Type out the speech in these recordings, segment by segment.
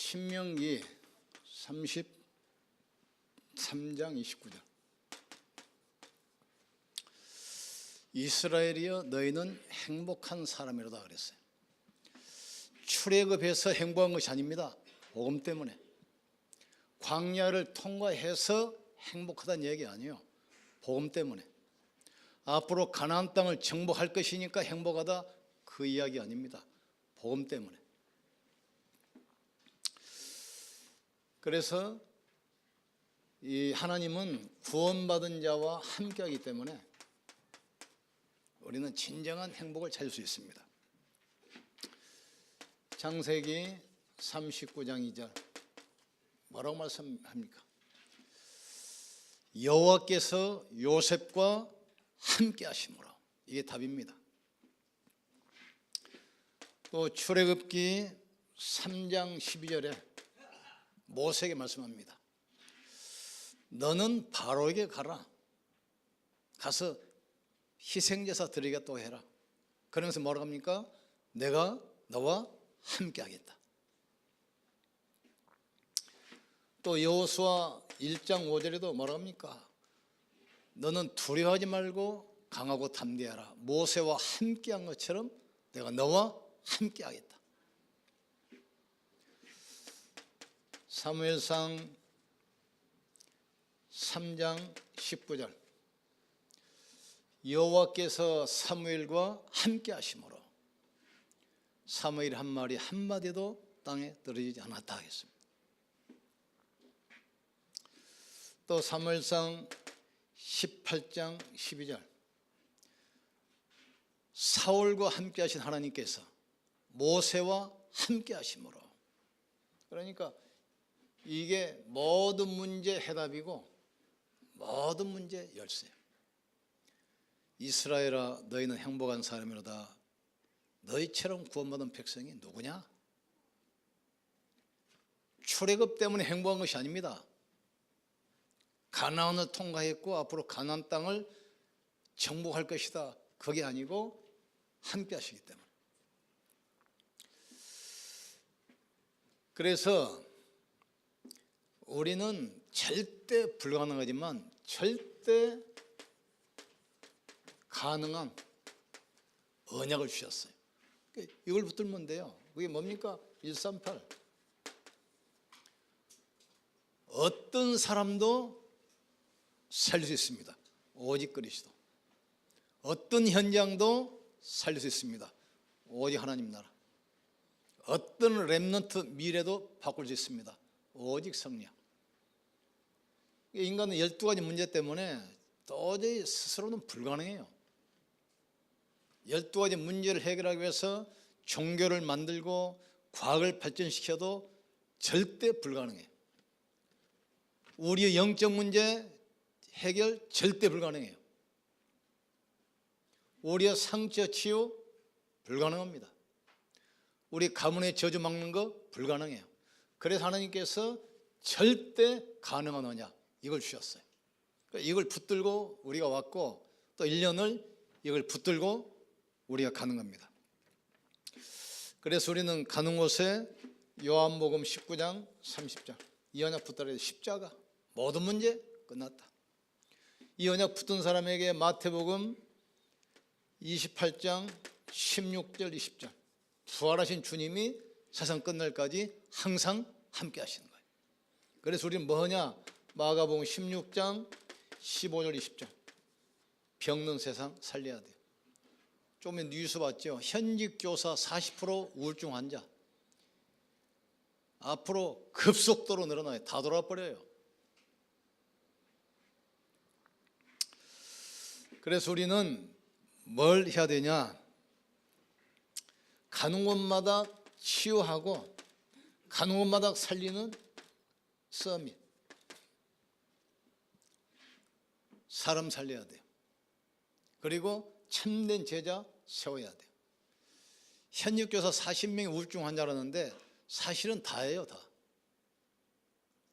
신명기 33장 29절. 이스라엘이여 너희는 행복한 사람이로다 그랬어요. 출애굽해서 행복한 것이 아닙니다. 복음 때문에. 광야를 통과해서 행복하다는 얘기 아니에요. 복음 때문에. 앞으로 가나안 땅을 정복할 것이니까 행복하다, 그 이야기 아닙니다. 복음 때문에. 그래서 이 하나님은 구원받은 자와 함께하기 때문에 우리는 진정한 행복을 찾을 수 있습니다. 창세기 39장 2절 뭐라고 말씀합니까? 여호와께서 요셉과 함께 하심으로. 이게 답입니다. 또 출애굽기 3장 12절에 모세에게 말씀합니다. 너는 바로에게 가라. 가서 희생제사 드리겠다고 해라. 그러면서 뭐라고 합니까? 내가 너와 함께 하겠다. 또 여호수아 1장 5절에도 뭐라고 합니까? 너는 두려워하지 말고 강하고 담대하라. 모세와 함께 한 것처럼 내가 너와 함께 하겠다. 사무엘상 3장 19절 여호와께서 사무엘과 함께 하심으로 사무엘 한 마리 한마디도 땅에 떨어지지 않았다 하겠습니다. 또 사무엘상 18장 12절 사울과 함께 하신 하나님께서 모세와 함께 하심으로. 그러니까 이게 모든 문제 해답이고 모든 문제 열쇠. 이스라엘아 너희는 행복한 사람이로다. 너희처럼 구원받은 백성이 누구냐? 출애굽 때문에 행복한 것이 아닙니다. 가나안을 통과했고 앞으로 가나안 땅을 정복할 것이다. 그게 아니고 함께 하시기 때문에. 그래서 우리는 절대 불가능하지만 절대 가능한 언약을 주셨어요. 이걸 붙들면 돼요. 그게 뭡니까? 138. 어떤 사람도 살릴 수 있습니다. 오직 그리스도. 어떤 현장도 살릴 수 있습니다. 오직 하나님 나라. 어떤 렘넌트 미래도 바꿀 수 있습니다. 오직 성령. 인간은 12가지 문제 때문에 도저히 스스로는 불가능해요. 12가지 문제를 해결하기 위해서 종교를 만들고 과학을 발전시켜도 절대 불가능해요. 우리의 영적 문제 해결 절대 불가능해요. 우리의 상처 치유 불가능합니다. 우리 가문의 저주 막는 거 불가능해요. 그래서 하나님께서 절대 가능한 언약 이걸 주셨어요. 이걸 붙들고 우리가 왔고 또 1년을 이걸 붙들고 우리가 가는 겁니다. 그래서 우리는 가는 곳에 요한복음 19장 30절 이 언약 붙들어야 돼. 십자가 모든 문제 끝났다. 이 언약 붙은 사람에게 마태복음 28장 16절 20절 부활하신 주님이 세상 끝날까지 항상 함께 하시는 거예요. 그래서 우리는 뭐냐? 마가복음 16장 15절 20절 병든 세상 살려야 돼요. 조금 뉴스 봤죠? 현직 교사 40% 우울증 환자 앞으로 급속도로 늘어나요. 다 돌아버려요. 그래서 우리는 뭘 해야 되냐? 가는 곳마다 치유하고 가는 곳마다 살리는 서밋. 사람 살려야 돼요. 그리고 참된 제자 세워야 돼요. 현역 교사 40명이 우울증 환자라는데 사실은 다예요, 다.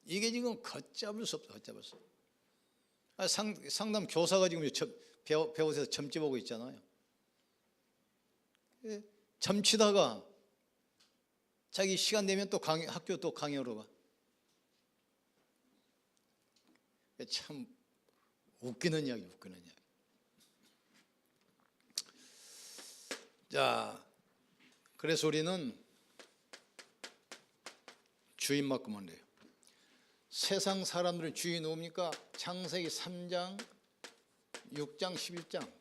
이게 지금 걷잡을 수 없어, 걷잡을 수 없어. 상담 교사가 지금 배우에서 점집 오고 있잖아요. 점치다가 자기 시간 되면 또 학교 또 강의하러 가. 참 웃기는 이야기. 자, 그래서 우리는 주인 맡기면 돼요. 세상 사람들의 주인이 누굽니까? 창세기 3장, 6장, 11장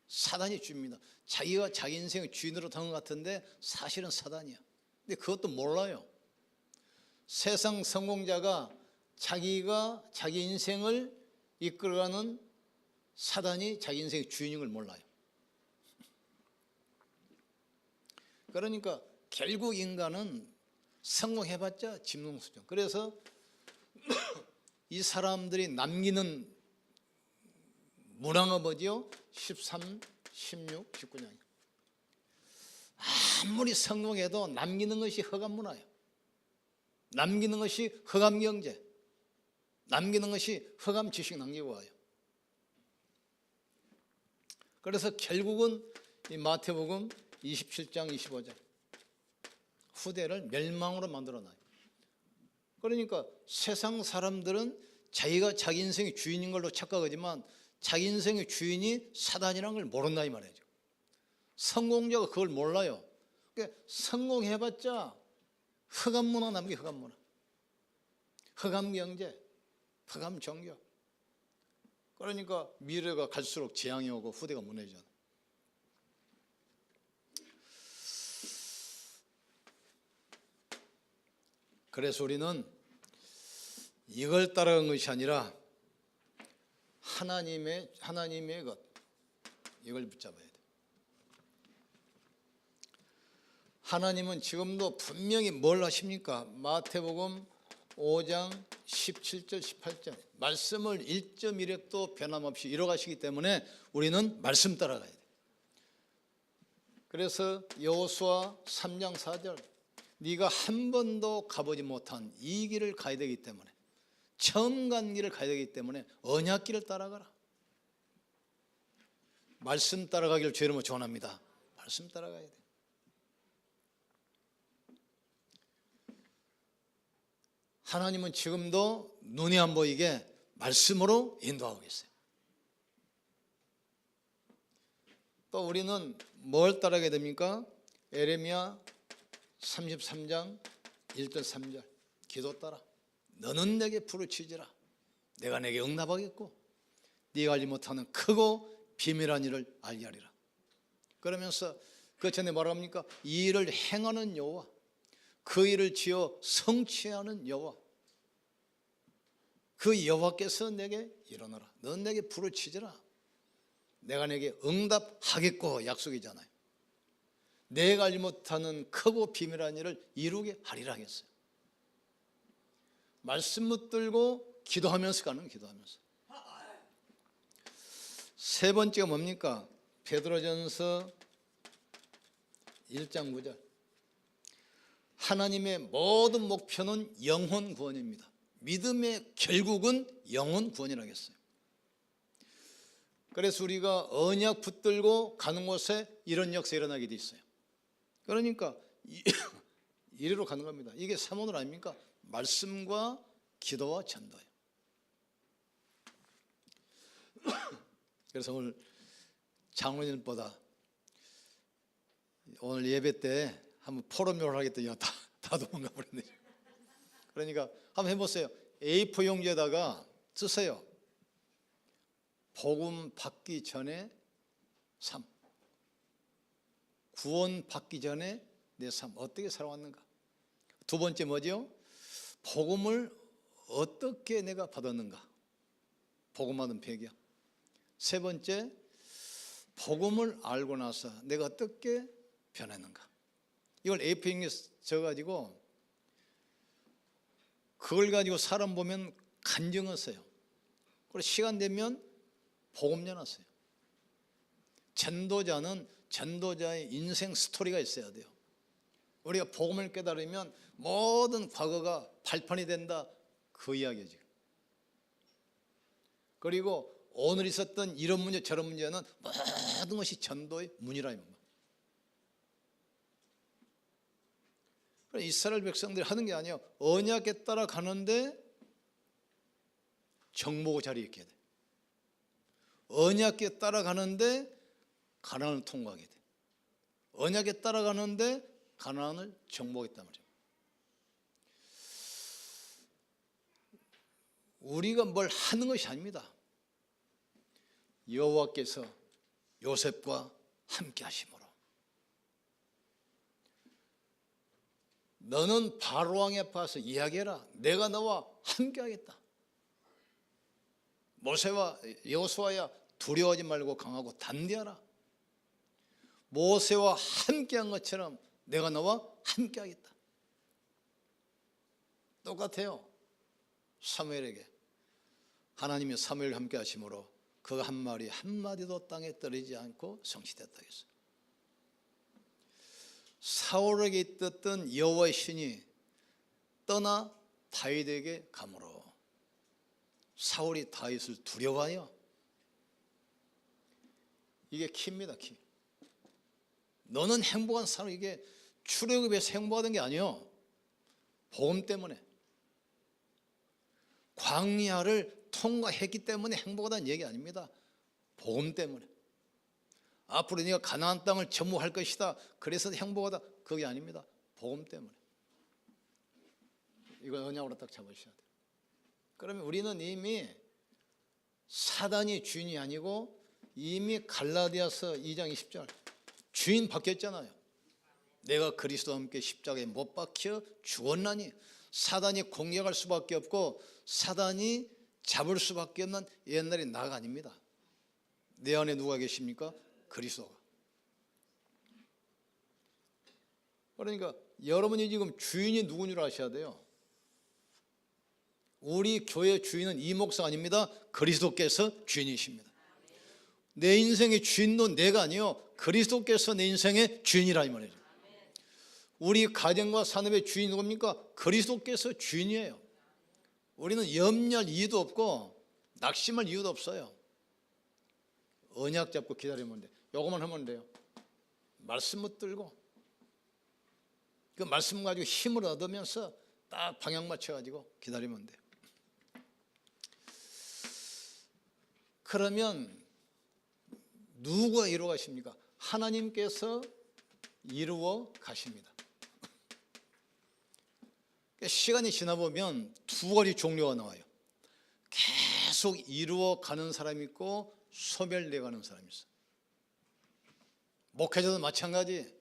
사단이 주입니다. 자기가 자기 인생의 주인으로 던 것 같은데 사실은 사단이야. 근데 그것도 몰라요. 세상 성공자가 자기가 자기 인생을 이끌어가는 사단이 자기 인생의 주인인 걸 몰라요. 그러니까 결국 인간은 성공해봤자 짐승수준. 그래서 이 사람들이 남기는 문화가 뭐지요? 13, 16, 19장. 아무리 성공해도 남기는 것이 허감 문화예요. 남기는 것이 허감 경제, 남기는 것이 허감 지식 남기고 와요. 그래서 결국은 이 마태복음 27장 25절 후대를 멸망으로 만들어놔요. 그러니까 세상 사람들은 자기가 자기 인생의 주인인 걸로 착각하지만 자기 인생의 주인이 사단이라는 걸 모른다 이 말이죠. 성공자가 그걸 몰라요. 그러니까 성공해봤자 흑암 문화 남기, 흑암 문화, 흑암 경제, 흑암 종교. 그러니까 미래가 갈수록 재앙이 오고 후대가 무너지잖아. 그래서 우리는 이걸 따라간 것이 아니라 하나님의 것, 이걸 붙잡아야 돼. 하나님은 지금도 분명히 뭘 하십니까? 마태복음 5장 17절 18절 말씀을 1.1획도 변함없이 이뤄가시기 때문에 우리는 말씀 따라가야 돼. 그래서 여호수아 3장 4절 네가 한 번도 가보지 못한 이 길을 가야 되기 때문에, 처음 간 길을 가야 되기 때문에 언약길을 따라가라. 말씀 따라가기를 주의 이름으로 축원합니다. 말씀 따라가야 돼. 하나님은 지금도 눈이 안 보이게 말씀으로 인도하고 계세요. 또 우리는 뭘 따라가야 됩니까? 에레미야 33장 1절 3절 기도 따라. 너는 내게 부르짖으라. 내가 내게 응답하겠고 네가 알지 못하는 크고 비밀한 일을 알게 하리라. 그러면서 그 전에 뭐랍니까? 이 일을 행하는 여호와, 그 일을 지어 성취하는 여호와, 그 여호와께서 내게 일어나라. 넌 내게 부르짖으라. 내가 내게 응답하겠고 약속이잖아요. 내가 알지 못하는 크고 비밀한 일을 이루게 하리라 하겠어요. 말씀 붙들고 기도하면서 가는, 기도하면서. 세 번째가 뭡니까? 베드로전서 1장 9절 하나님의 모든 목표는 영혼 구원입니다. 믿음의 결국은 영혼 구원이라고 했어요. 그래서 우리가 언약 붙들고 가는 곳에 이런 역사 일어나게 돼 있어요. 그러니까 이리로 가는 겁니다. 이게 삼원을 아닙니까? 말씀과 기도와 전도예요. 그래서 오늘 장로님보다 오늘 예배 때 한번 포럼을 하겠더니 다 도망가 버렸네. 그러니까 한번 해보세요. A4 용지에다가 쓰세요. 복음 받기 전에 삶, 구원 받기 전에 내 삶 어떻게 살아왔는가. 두 번째 뭐죠? 복음을 어떻게 내가 받았는가. 복음 받은 배경. 세 번째, 복음을 알고 나서 내가 어떻게 변했는가. 이걸 A4용지에 적어가지고 그걸 가지고 사람 보면 간증하세요. 그리고 시간 되면 복음 전하세요. 전도자는 전도자의 인생 스토리가 있어야 돼요. 우리가 복음을 깨달으면 모든 과거가 발판이 된다, 그 이야기죠. 그리고 오늘 있었던 이런 문제 저런 문제는 모든 것이 전도의 문이라. 이스라엘 백성들이 하는 게 아니에요. 언약에 따라 가는데 정복 자리에 있게 돼. 언약에 따라가는데 가나안을 통과하게 돼. 언약에 따라가는데 가나안을 정복했단 말이에요. 우리가 뭘 하는 것이 아닙니다. 여호와께서 요셉과 함께 하심으로 너는 바로 왕에 앞에서 이야기해라. 내가 너와 함께 하겠다. 모세와 여호수아야 두려워하지 말고 강하고 단대하라. 모세와 함께한 것처럼 내가 너와 함께하겠다. 똑같아요. 사무엘에게 하나님이 사무엘과 함께 하심으로 그 한 말이 한마디도 땅에 떨어지지 않고 성취됐다 했어요. 사울에게 있었던 여호와의 신이 떠나 다윗에게 가므로 사울이 다윗을 두려워하여. 이게 키입니다. 키. 너는 행복한 사람, 이게 출애굽에 비해서 행복하던 게 아니에요. 복음 때문에. 광야를 통과했기 때문에 행복하다는 얘기 아닙니다. 복음 때문에. 앞으로 네가 가나안 땅을 점유할 것이다, 그래서 행복하다, 그게 아닙니다. 복음 때문에. 이걸 언약으로 딱 잡으셔야 돼요. 그러면 우리는 이미 사단이 주인이 아니고 이미 갈라디아서 2장 20절 주인 바뀌었잖아요. 내가 그리스도와 함께 십자가에 못 박혀 죽었나니. 사단이 공격할 수밖에 없고 사단이 잡을 수밖에 없는 옛날의 나가 아닙니다. 내 안에 누가 계십니까? 그리스도가. 그러니까 여러분이 지금 주인이 누군 줄 아셔야 돼요. 우리 교회 주인은 이 목사 아닙니다. 그리스도께서 주인이십니다. 내 인생의 주인도 내가 아니요, 그리스도께서 내 인생의 주인이라 이 말이죠. 우리 가정과 산업의 주인 누굽니까? 그리스도께서 주인이에요. 우리는 염려할 이유도 없고 낙심할 이유도 없어요. 언약 잡고 기다리면 돼. 요거만 하면 돼요. 말씀 붙들고 그 말씀 가지고 힘을 얻으면서 딱 방향 맞춰가지고 기다리면 돼요. 그러면 누가 이루어 가십니까? 하나님께서 이루어 가십니다. 시간이 지나보면 두 가지 종류가 나와요. 계속 이루어 가는 사람이 있고 소멸되어 가는 사람이 있어요. 목회자도 마찬가지,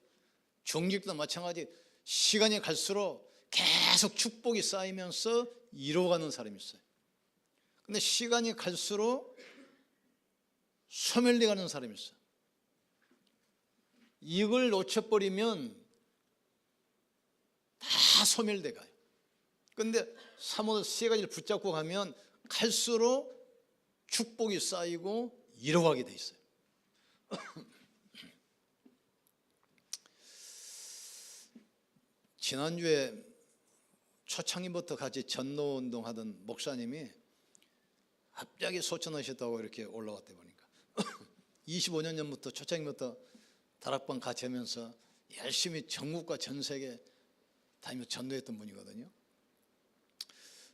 중직도 마찬가지. 시간이 갈수록 계속 축복이 쌓이면서 이루어가는 사람이 있어요. 근데 시간이 갈수록 소멸되어 가는 사람이 있어요. 이걸 놓쳐버리면 다 소멸돼 가요. 근데 사모도 세 가지를 붙잡고 가면 갈수록 축복이 쌓이고 이루어가게 돼 있어요. 지난주에 초창기부터 같이 전도운동 하던 목사님이 갑자기 소천하셨다고 이렇게 올라왔다 보니까 25년 전부터 초창기부터 다락방 같이 하면서 열심히 전국과 전 세계 다니면서 전도했던 분이거든요.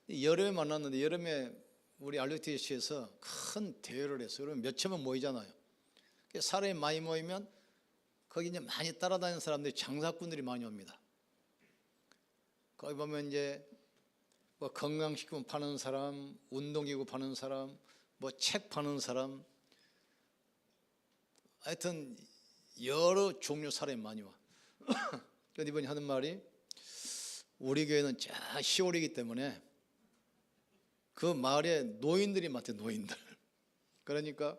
여름에 만났는데, 여름에 우리 RUTC에서 큰 대회를 했어요. 그러면 몇 천명 모이잖아요. 사람이 많이 모이면 거기 이제 많이 따라다니는 사람들이, 장사꾼들이 많이 옵니다. 거기 보면 이제 뭐 건강식품 파는 사람, 운동기구 파는 사람, 뭐 책 파는 사람, 하여튼 여러 종류 사람이 많이 와. 그런데 이번에 하는 말이, 우리 교회는 자 10월이기 때문에 그 마을에 노인들이 많대, 노인들. 그러니까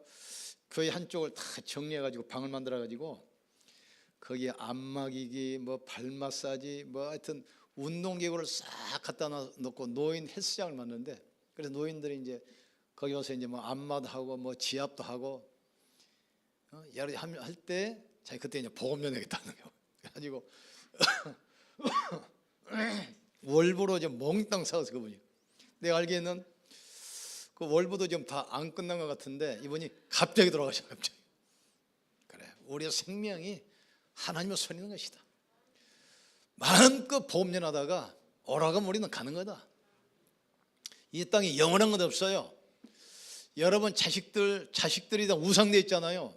교회 한쪽을 다 정리해가지고 방을 만들어가지고 거기에 안마기기, 뭐 발 마사지, 뭐 하여튼 운동기구를 싹 갖다 놓고 노인 헬스장을 만드는데, 그래서 노인들이 이제 거기 와서 이제 뭐 안마도 하고 뭐 지압도 하고 여러 할 때 자기 그때 이제 보험 연회겠다는 거 가지고 월부로 이제 몽땅 사서 그분이, 내가 알기에는 그 월부도 지금 다 안 끝난 것 같은데 이분이 갑자기 돌아가셔. 갑자기. 그래, 우리의 생명이 하나님의 손에 있는 것이다. 마음껏 보험 전하다가 오라가면 우리는 가는 거다. 이 땅에 영원한 건 없어요. 여러분 자식들이 다 우상돼 있잖아요.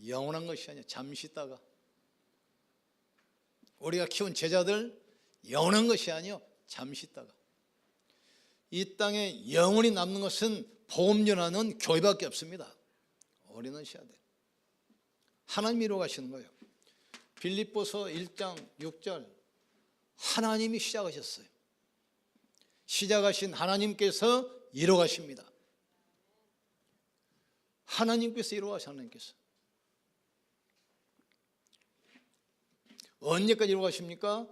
영원한 것이 아니야. 잠시 있다가. 우리가 키운 제자들 영원한 것이 아니요. 잠시 있다가. 이 땅에 영원히 남는 것은 복음 전하는 교회밖에 없습니다. 우리는 쉬어야 돼. 하나님이 이루어가시는 거예요. 빌립보서 1장 6절 하나님이 시작하셨어요. 시작하신 하나님께서 이루어가십니다. 하나님께서 이루어가신 하나님께서. 언제까지 이루어가십니까?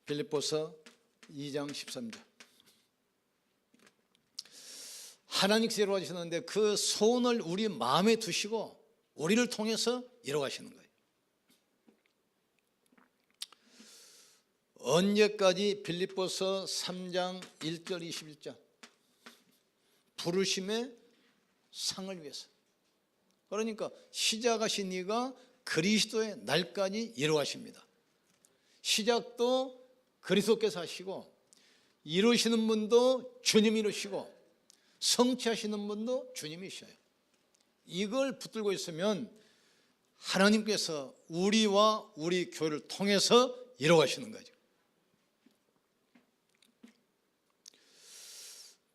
빌립보서 2장 13절 하나님께서 이루어가시는데 그 소원을 우리 마음에 두시고 우리를 통해서 이루어가시는 거예요. 언제까지? 빌립보서 3장 1절 21절 부르심의 상을 위해서. 그러니까 시작하신 이가 그리스도의 날까지 이루어가십니다. 시작도 그리스도께서 하시고 이루시는 분도 주님이 이루시고 성취하시는 분도 주님이셔요. 이걸 붙들고 있으면 하나님께서 우리와 우리 교회를 통해서 이루어가시는 거죠.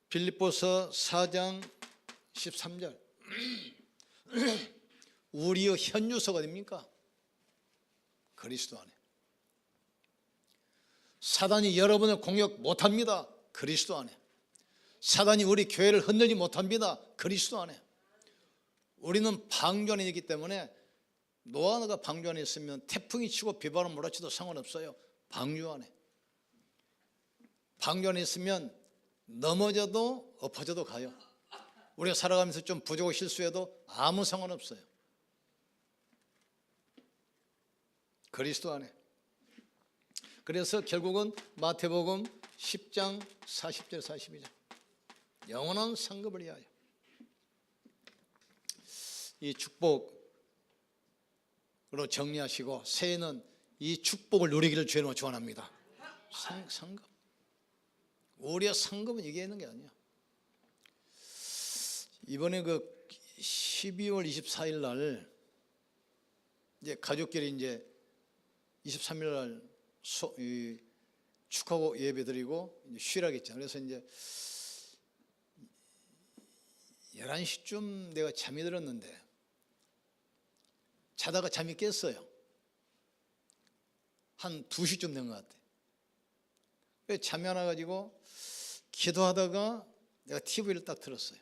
빌립보서 4장 13절 우리의 현주소가 어디입니까? 그리스도 안에. 사단이 여러분을 공격 못합니다. 그리스도 안에. 사단이 우리 교회를 흔들지 못합니다. 그리스도 안에. 우리는 방주 안에 있기 때문에 노아가 방주 안에 있으면 태풍이 치고 비바람 몰아치도 상관없어요. 방주 안에. 방주 안에 있으면 넘어져도 엎어져도 가요. 우리가 살아가면서 좀 부족하고 실수해도 아무 상관없어요. 그리스도 안에. 그래서 결국은 마태복음 10장 40절 42절 영원한 상급을 위하여. 이 축복으로 정리하시고 새해는 이 축복을 누리기를 주님으로 축원합니다. 상급. 우리의 상급은 이게 있는 게 아니야. 이번에 그 12월 24일 날 이제 가족끼리 이제 23일 날 축하고 예배드리고 이제 쉬라겠죠. 그래서 이제 11시쯤 내가 잠이 들었는데 자다가 잠이 깼어요. 한 2시쯤 된 것 같아. 잠이 안 와가지고 기도하다가 내가 TV를 딱 틀었어요.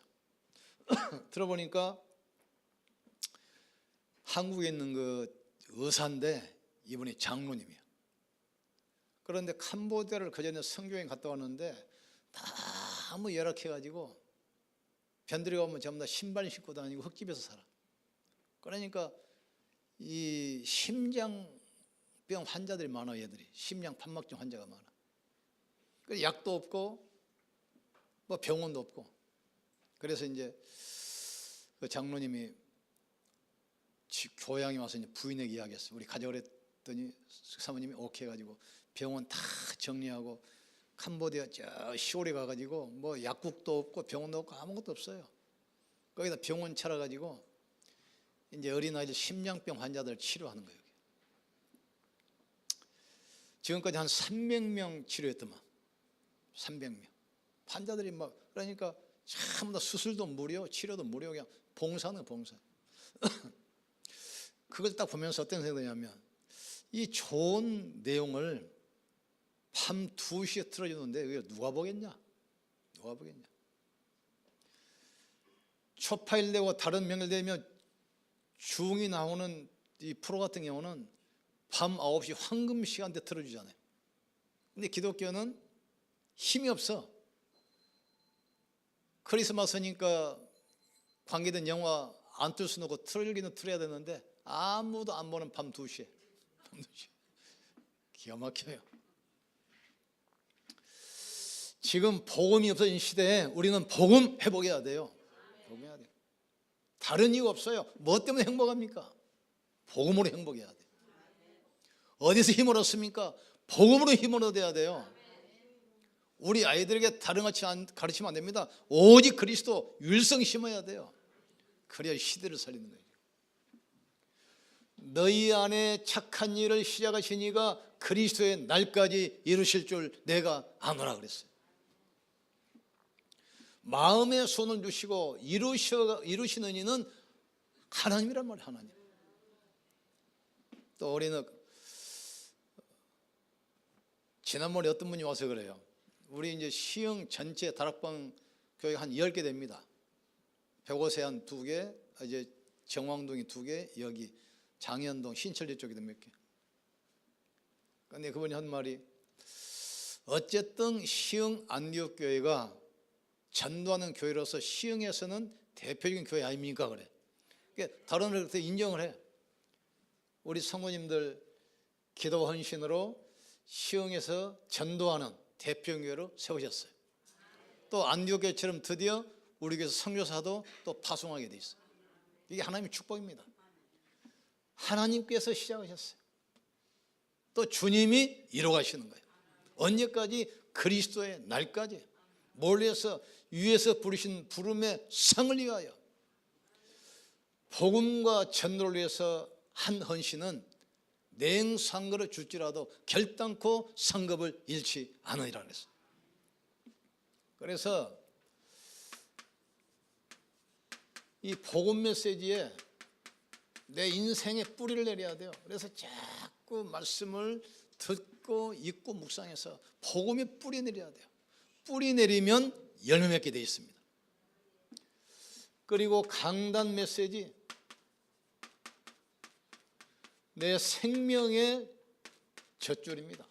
들어보니까 한국에 있는 그 의사인데 이분이 장로님이야. 그런데 캄보디아를 그전에 선교행 갔다 왔는데 너무 열악해가지고 변들이 가면 전부 다 신발 신고 다니고 흙집에서 살아. 그러니까 이 심장병 환자들이 많아. 얘들이 심장 판막증 환자가 많아. 약도 없고 뭐 병원도 없고. 그래서 이제 그 장로님이 교양에 와서 이제 부인에게 이야기했어요. 우리 가자 그랬더니 사모님이 오케이 해가지고 병원 다 정리하고 캄보디아 저 시골에 가가지고 뭐 약국도 없고 병원도 없고 아무것도 없어요. 거기다 병원 차려가지고 이제 어린아이들 심장병 환자들 치료하는 거예요. 지금까지 한 300명 치료했더만. 300명 환자들이 막. 그러니까 전부 다 수술도 무료, 치료도 무료. 그냥 봉사는 봉사. 그걸 딱 보면서 어떤 생각이 드냐면 이 좋은 내용을 밤 2시에 틀어주는데 이거 누가 보겠냐? 누가 보겠냐? 초파일 되고 다른 명일 되면 중이 나오는 이 프로 같은 경우는 밤 9시 황금 시간대 틀어주잖아요. 근데 기독교는 힘이 없어. 크리스마스니까 관계된 영화 안 틀 수는 없고 틀기는 틀어야 되는데 아무도 안 보는 밤 2시에. 밤 2시에. 기가 막혀요. 지금 복음이 없어진 시대에 우리는 복음 회복해야 돼요. 복음해야 돼요. 다른 이유 없어요. 뭐 때문에 행복합니까? 복음으로 행복해야 돼요. 어디서 힘을 얻습니까? 복음으로 힘을 얻어야 돼요. 우리 아이들에게 다른 같이 가르치면 안 됩니다. 오직 그리스도 율성 심어야 돼요. 그래야 시대를 살리는 거예요. 너희 안에 착한 일을 시작하신 이가 그리스도의 날까지 이루실 줄 내가 아노라 그랬어요. 마음에 손을 주시고 이루시는 이는 하나님이란 말이에요. 하나님. 또 우리는 지난번에 어떤 분이 와서 그래요. 우리 이제 시흥 전체 다락방 교회 한 10개 됩니다. 백오세 한 2개, 이제 정왕동이 2개, 여기 장현동, 신천리 쪽에도 몇 개. 그런데 그분이 한 말이, 어쨌든 시흥 안디옥 교회가 전도하는 교회로서 시흥에서는 대표적인 교회 아닙니까? 그래. 그러니까 다른 데서 인정을 해. 우리 성도님들 기도 헌신으로 시흥에서 전도하는 대표교회로 세우셨어요. 또 안디옥 교회처럼 드디어 우리 교회에서 선교사도 또 파송하게 돼 있어요. 이게 하나님의 축복입니다. 하나님께서 시작하셨어요. 또 주님이 이뤄가시는 거예요. 언제까지? 그리스도의 날까지. 뭘 위해서? 위에서 부르신 부름의 상을 위하여. 복음과 전도를 위해서 한 헌신은 냉상거를 줄지라도 결단코 상급을 잃지 않으리라 그랬어요. 그래서 이 복음 메시지에 내 인생의 뿌리를 내려야 돼요. 그래서 자꾸 말씀을 듣고 읽고 묵상해서 복음의 뿌리 내려야 돼요. 뿌리 내리면 열매 맺게 되어 있습니다. 그리고 강단 메시지, 내 생명의 젖줄입니다.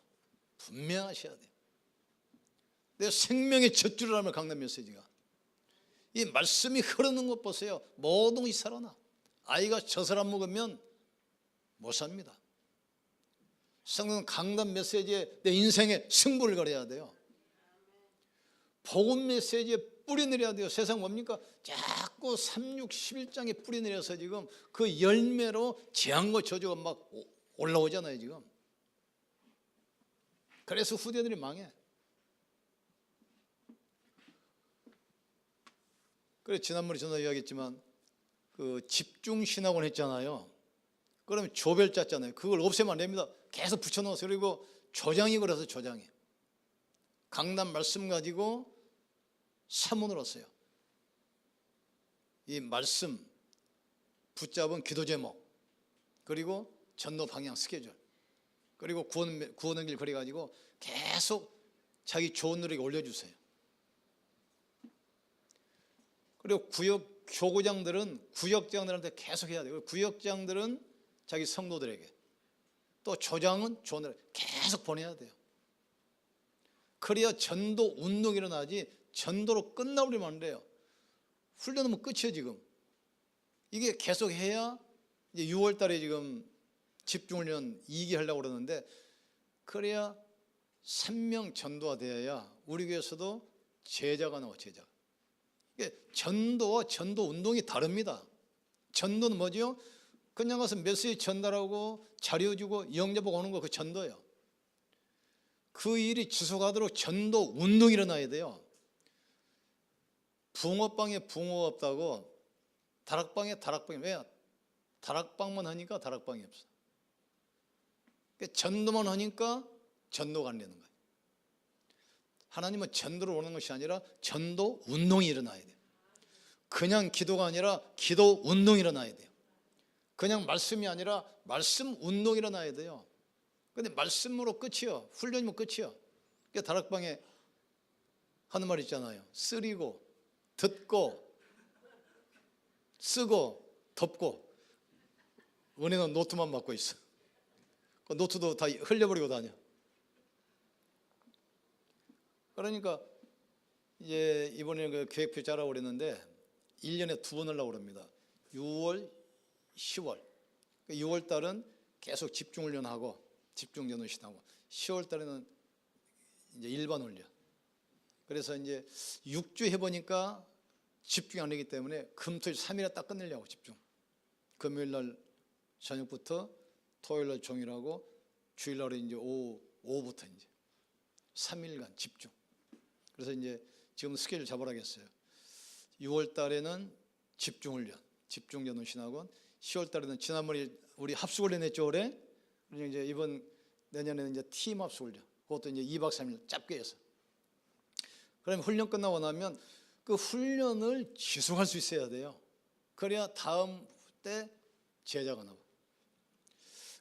분명하셔야 돼요. 내 생명의 젖줄이라면 강단 메시지가, 이 말씀이 흐르는 것 보세요. 모든 것이 살아나. 아이가 젖을 안 먹으면 못 삽니다. 성경은 강단 메시지에 내 인생의 승부를 걸어야 돼요. 복음 메시지에 뿌리 내려야 돼요. 세상 뭡니까? 자꾸 3, 6, 11장에 뿌리 내려서 지금 그 열매로 재앙과 저주가 막 올라오잖아요 지금. 그래서 후대들이 망해. 그래, 지난번에 전화 이야기했지만 그 집중신학원 했잖아요. 그러면 조별 짰잖아요. 그걸 없애면 안 됩니다. 계속 붙여넣었어요. 그리고 조장이 그래서 조장이 강단 말씀 가지고 사문을 했어요. 이 말씀 붙잡은 기도 제목, 그리고 전도 방향 스케줄, 그리고 구원의 길 그래가지고 계속 자기 좋은 노력에 올려주세요. 그리고 구역장들한테 계속 해야 돼요. 구역장들은 자기 성도들에게, 또 조장은 좋은 노력 계속 보내야 돼요. 그래야 전도 운동이 일어나지 전도로 끝나버리면 안 돼요. 훈련하면 끝이에요 지금. 이게 계속 해야, 이제 6월 달에 지금 집중훈련 2기 하려고 그러는데, 그래야 3명 전도가 되어야 우리 교회에서도 제자가 나와. 제자. 전도와 전도 운동이 다릅니다. 전도는 뭐죠? 그냥 가서 메시지 전달하고 자료 주고 영접하고 오는 거, 그 전도예요. 그 일이 지속하도록 전도 운동이 일어나야 돼요. 붕어빵에 붕어가 없다고 다락방에 다락방이, 왜? 다락방만 하니까 다락방이 없어. 전도만 하니까 전도가 안 되는 거예요. 하나님은 전도로 오는 것이 아니라 전도 운동이 일어나야 돼요. 그냥 기도가 아니라 기도 운동이 일어나야 돼요. 그냥 말씀이 아니라 말씀 운동이 일어나야 돼요. 근데 말씀으로 끝이요. 훈련이면 끝이요. 다락방에 하는 말 있잖아요. 쓰리고 듣고 쓰고 덮고. 은혜는 노트만 맡고 있어. 그 노트도 다 흘려버리고 다녀. 그러니까 이제 이번에 그 계획표 짜라고 그랬는데 1년에 2번 하려고 그럽니다. 6월, 10월. 6월 달은 계속 집중훈련하고 집중전도신하고, 10월 달에는 이제 일반 훈련. 그래서 이제 6주 해보니까 집중이 안 되기 때문에 금토일 3일에 딱 끝내려고 집중. 금요일 날 저녁부터 토요일 날 종일하고 주일 날에 이제 오후부터 이제 3일간 집중. 그래서 이제 지금 스케줄 잡아라겠어요. 6월 달에는 집중훈련, 집중전도신학원. 10월 달에는 지난번에 우리 합숙훈련 했죠 올해. 그리고 이제 이번 내년에는 이제 팀 합숙훈련. 그것도 이제 2박 3일 짧게 해서. 그러면 훈련 끝나고 나면 그 훈련을 지속할 수 있어야 돼요. 그래야 다음 때 제자가 나와.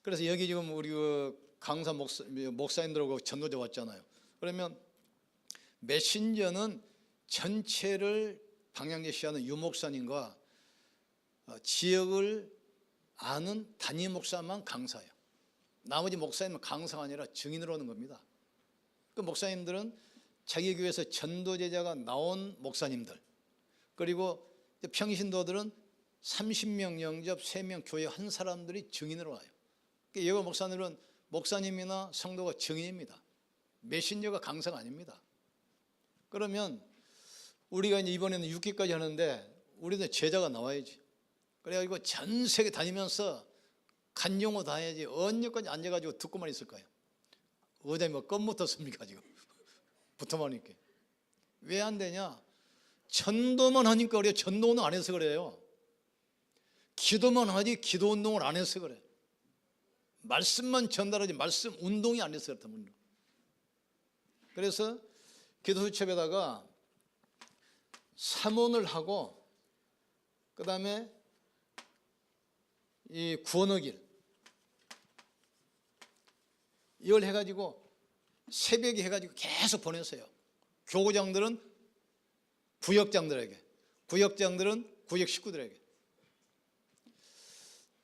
그래서 여기 지금 우리 그 강사 목사님들하고 전도자 왔잖아요. 그러면 메신저는 전체를 방향 제시하는 유목사님과 지역을 아는 담임 목사만 강사예요. 나머지 목사님은 강사가 아니라 증인으로 오는 겁니다. 그 목사님들은 자기 교회에서 전도제자가 나온 목사님들, 그리고 평신도들은 30명 영접, 3명 교회 한 사람들이 증인으로 와요. 예고 목사님은 목사님이나 성도가 증인입니다. 메신저가 강사가 아닙니다. 그러면 우리가 이제 이번에는 6기까지 하는데 우리도 제자가 나와야지. 그래가지고 전 세계 다니면서 간용어 다 해야지. 언제까지 앉아가지고 듣고만 있을 거예요. 의자에 뭐 껌 묻었습니까 지금? 붙어만 있게. 왜 안 되냐? 전도만 하니까 그래요. 전도운동 안 해서 그래요. 기도만 하지 기도운동을 안 해서 그래. 말씀만 전달하지 말씀 운동이 안 해서 그렇다. 그래서 기도수첩에다가 삼원을 하고 그 다음에 이 구원의 길 이걸 해가지고 새벽에 해가지고 계속 보냈어요. 교구장들은 구역장들에게, 구역장들은 구역 식구들에게,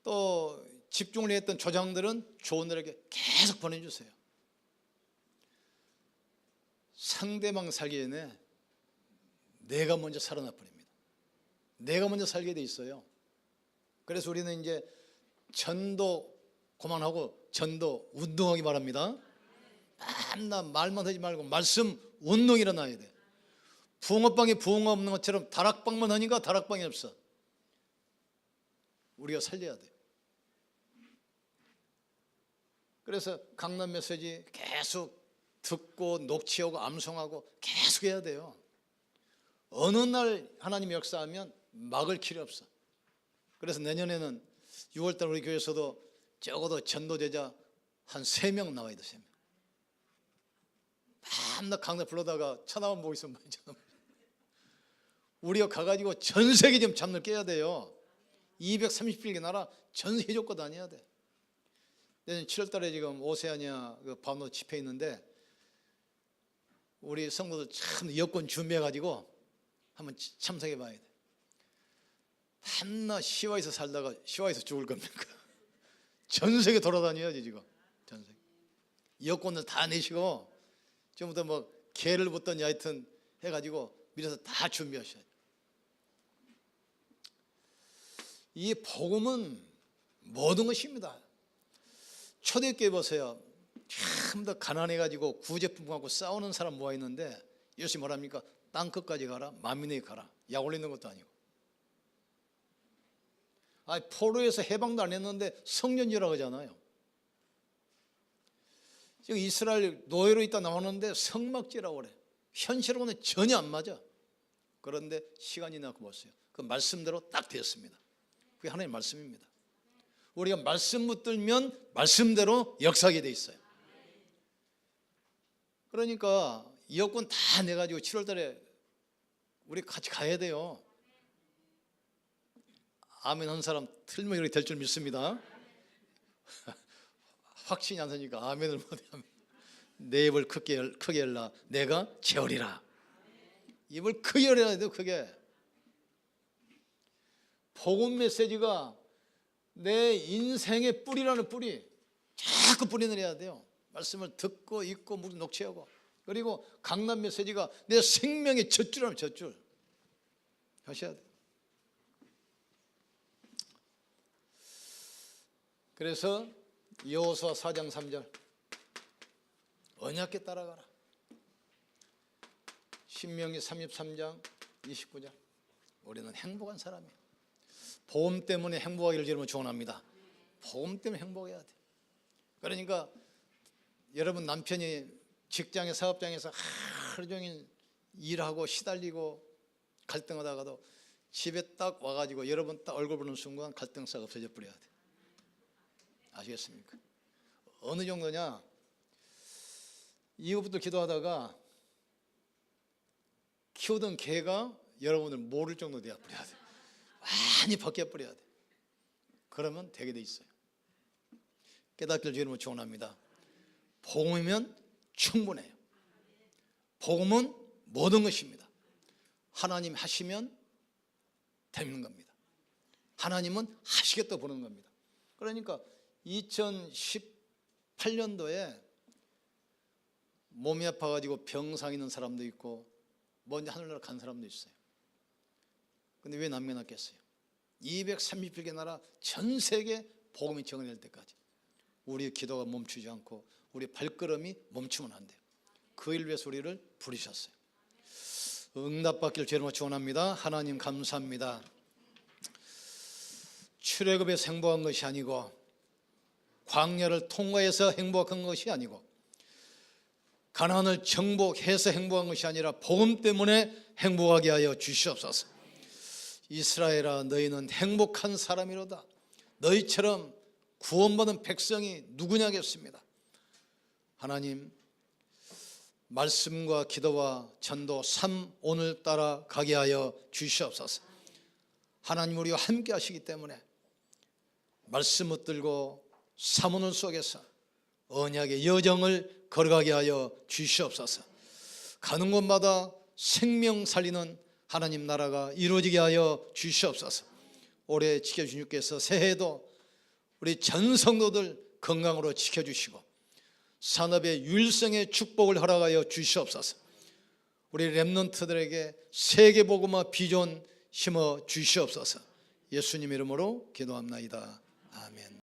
또 집중을 했던 조장들은 조원들에게 계속 보내주세요. 상대방 살기 전에 내가 먼저 살아나 버립니다. 내가 먼저 살게 돼 있어요. 그래서 우리는 이제 전도 그만하고 전도 운동하기 바랍니다. 맨날 말만 하지 말고 말씀 운동이 일어나야 돼. 붕어빵에 붕어 없는 것처럼 다락방만 하니까 다락방이 없어. 우리가 살려야 돼. 그래서 강남 메시지 계속 듣고 녹취하고 암송하고 계속 해야 돼요. 어느 날 하나님이 역사하면 막을 길이 없어. 그래서 내년에는 6월달 우리 교회에서도 적어도 전도제자 한 3명 나와야 돼. 3명. 맨날 강남 불러다가 쳐다만 보고 있으면 우리가 가가지고 전 세계 좀 잠을 깨야 돼요. 230빌개 나라 전 세계 쫓고 다녀야 돼. 내년 7월달에 지금 오세아니아 그 바로 집회 있는데 우리 성도들 참 여권 준비해가지고 한번 참석해 봐야 돼. 한나 시와에서 살다가 시와에서 죽을 겁니까? 전 세계 돌아다녀야지 지금. 전 세계. 여권을 다 내시고 지금부터 뭐 개를 붙더니 하여튼 해가지고 미래서 다 준비하셔야 돼. 이 복음은 모든 것입니다. 초대교회 보세요. 참 더 가난해가지고 구제품 갖고 싸우는 사람 모아 있는데 예수님 뭐랍니까? 땅끝까지 가라, 만민에게 가라. 약 올리는 것도 아니고. 포로에서 해방도 안 했는데 성년지라고 하잖아요. 지금 이스라엘 노예로 있다 나오는데 성막지라고 그래. 현실하고는 전혀 안 맞아. 그런데 시간이 나고 보세요. 그 말씀대로 딱 되었습니다. 그게 하나님의 말씀입니다. 우리가 말씀 붙들면 말씀대로 역사하게 돼 있어요. 그러니까 여권 다 내가지고 7월달에 우리 같이 가야 돼요. 아멘 한 사람 틀면 이렇게 될 줄 믿습니다. 확신이 안 서니까 아멘을 못하면 내 입을 크게 열라 내가 채우리라. 입을 크게 열어야 돼요. 크게. 복음 메시지가 내 인생의 뿌리라는 뿌리 자꾸 뿌리 내려야 돼요. 말씀을 듣고 읽고 녹취하고. 그리고 강남 메시지가 내 생명의 젖줄이라면 젖줄 하셔야 돼요. 그래서 여호수아 4장 3절 언약궤 따라가라. 신명기 33장 29절 우리는 행복한 사람이에요. 복음 때문에 행복하기를 여러분 축원합니다. 복음 때문에 행복해야 돼. 그러니까 여러분 남편이 직장에 사업장에서 하루 종일 일하고 시달리고 갈등하다가도 집에 딱 와가지고 여러분 딱 얼굴 보는 순간 갈등사가 없어져 버려야 돼. 아시겠습니까? 어느 정도냐? 이후부터 기도하다가 키우던 개가 여러분을 모를 정도 되어 버려야 돼. 많이 바뀌어 버려야 돼. 그러면 되게 돼 있어요. 깨닫기를 주님은 축원합니다. 복음이면 충분해요. 복음은 모든 것입니다. 하나님 하시면 되는 겁니다. 하나님은 하시겠다 보는 겁니다. 그러니까 2018년도에 몸이 아파가지고 병상 있는 사람도 있고 먼저 하늘나라 간 사람도 있어요. 근데 왜 남겨놨겠어요? 230개 나라 전 세계 복음이 정해질 때까지 우리의 기도가 멈추지 않고 우리 발걸음이 멈추면 안 돼요. 그 일 위해서 우리를 부르셨어요. 응답받기를 주님으로 축원합니다. 하나님 감사합니다. 출애굽에서 행복한 것이 아니고 광야를 통과해서 행복한 것이 아니고 가나안을 정복해서 행복한 것이 아니라 복음 때문에 행복하게 하여 주시옵소서. 이스라엘아 너희는 행복한 사람이로다. 너희처럼 구원받은 백성이 누구냐겠습니다. 하나님 말씀과 기도와 전도 삶 오늘따라 가게 하여 주시옵소서. 하나님 우리와 함께 하시기 때문에 말씀 붙들고 사모는 속에서 언약의 여정을 걸어가게 하여 주시옵소서. 가는 곳마다 생명 살리는 하나님 나라가 이루어지게 하여 주시옵소서. 올해 지켜주신 주께서 새해에도 우리 전 성도들 건강으로 지켜주시고 산업의 유일성의 축복을 허락하여 주시옵소서. 우리 렘넌트들에게 세계복음화 비전 심어 주시옵소서. 예수님 이름으로 기도합나이다. 아멘.